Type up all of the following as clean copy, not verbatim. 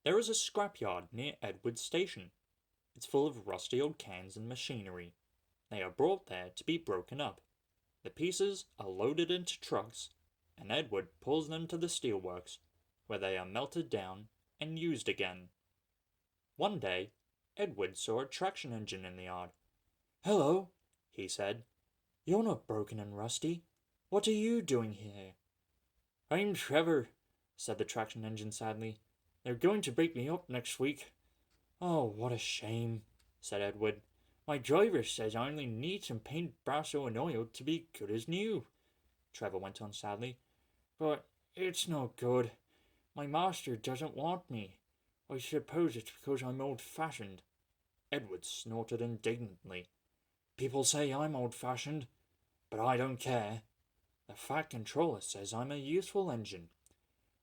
There is a scrapyard near Edward Station. It's full of rusty old cans and machinery. They are brought there to be broken up. The pieces are loaded into trucks, and Edward pulls them to the steelworks, where they are melted down and used again. One day, Edward saw a traction engine in the yard. "Hello," he said. "You're not broken and rusty. What are you doing here?" "I'm Trevor," said the traction engine sadly. "They're going to break me up next week." "Oh, what a shame," said Edward. "My driver says I only need some paint, brass, and oil to be good as new," Trevor went on sadly. "But it's no good. My master doesn't want me. I suppose it's because I'm old-fashioned." Edward snorted indignantly. "People say I'm old-fashioned, but I don't care. The Fat Controller says I'm a useful engine."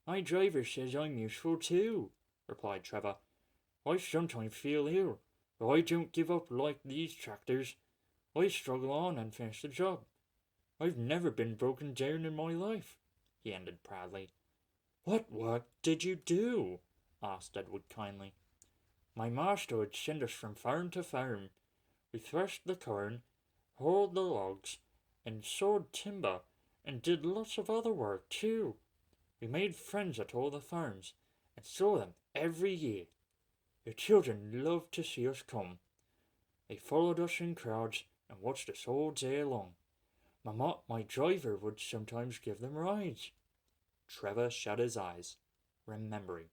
"My driver says I'm useful too," replied Trevor. "I sometimes feel ill, but I don't give up like these tractors. I struggle on and finish the job. I've never been broken down in my life," he ended proudly. "What work did you do?" asked Edward kindly. "My master would send us from farm to farm. We threshed the corn, hauled the logs, and sawed timber, and did lots of other work too. We made friends at all the farms, and saw them every year. The children loved to see us come. They followed us in crowds and watched us all day long. My driver would sometimes give them rides." Trevor shut his eyes, remembering.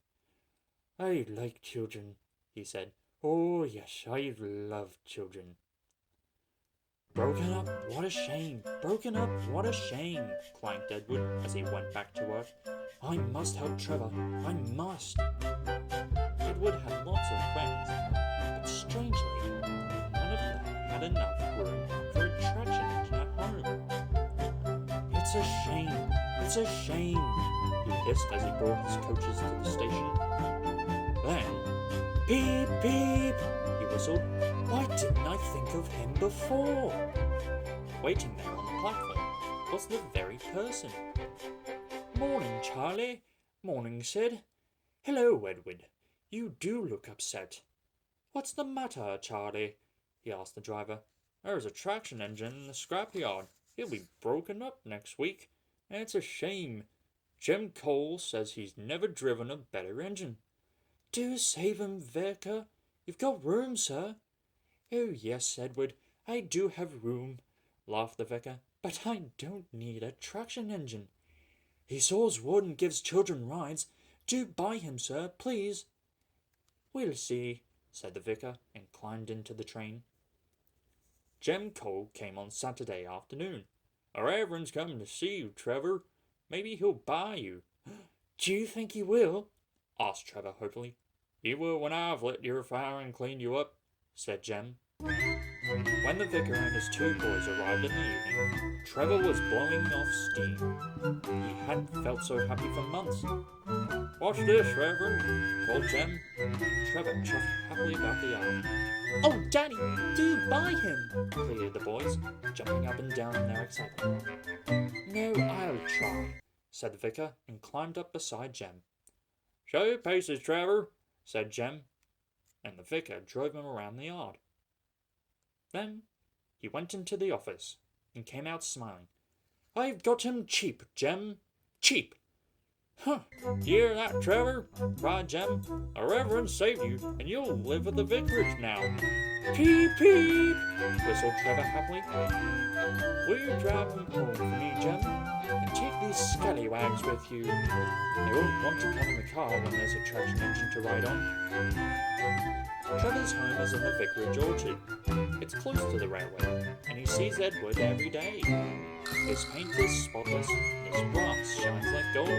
"I like children," he said. "Oh, yes, I love children." "Broken up, what a shame! Broken up, what a shame!" clanked Edward as he went back to work. "I must help Trevor. I must." Edward had lots of friends, but strangely, none of them had enough room for a traction engine at home. "It's a shame! It's a shame!" he hissed as he brought his coaches to the station. Then, "Beep, beep!" he whistled. "Why didn't I think of him before?" Waiting there on the platform was the very person. "Morning, Charlie." "Morning, Sid." "Hello, Edward. You do look upset." "What's the matter, Charlie?" he asked the driver. "There's a traction engine in the scrapyard. He'll be broken up next week, and it's a shame. Jem Cole says he's never driven a better engine." "Do save him, Vicar. You've got room, sir." "Oh, yes, Edward, I do have room," laughed the vicar, "but I don't need a traction engine." "He saws wood and gives children rides. Do buy him, sir, please." "We'll see," said the vicar, and climbed into the train. Jem Cole came on Saturday afternoon. "The Reverend's coming to see you, Trevor. Maybe he'll buy you." "Do you think he will?" asked Trevor hopefully. "He will when I've lit your fire and cleaned you up," said Jem. When the vicar and his two boys arrived in the evening, Trevor was blowing off steam. He hadn't felt so happy for months. "What's this, Reverend?" called Jem. Trevor chuffed happily about the yard. "Oh, Daddy, do buy him!" pleaded the boys, jumping up and down in their excitement. "No, I'll try," said the vicar, and climbed up beside Jem. "Show your paces, Trevor," said Jem, and the vicar drove him around the yard. Then he went into the office and came out smiling. "I've got him cheap, Jem. Cheap." "Huh! Hear that, Trevor?" cried Jem. "The Reverend saved you, and you'll live at the vicarage now." "Peep, peep!" whistled Trevor happily. "Will you drive him home for me, Jem? And take these scallywags with you. They won't want to come in the car when there's a traction engine to ride on." Trevor's home is in the vicarage orchard. It's close to the railway, and he sees Edward every day. His paint is spotless, and his brass shines like gold.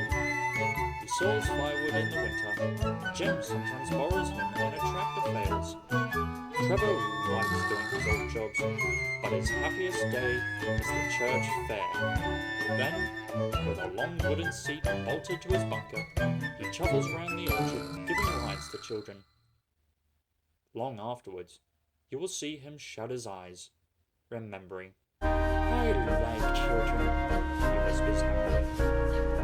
He saws firewood in the winter. Jim sometimes borrows him when a tractor fails. Trevor likes doing his old jobs, but his happiest day is the church fair. Then, with a long wooden seat bolted to his bunker, he chuckles around the orchard, giving rides to children. Long afterwards, you will see him shut his eyes, remembering. I like children, he whispers happily.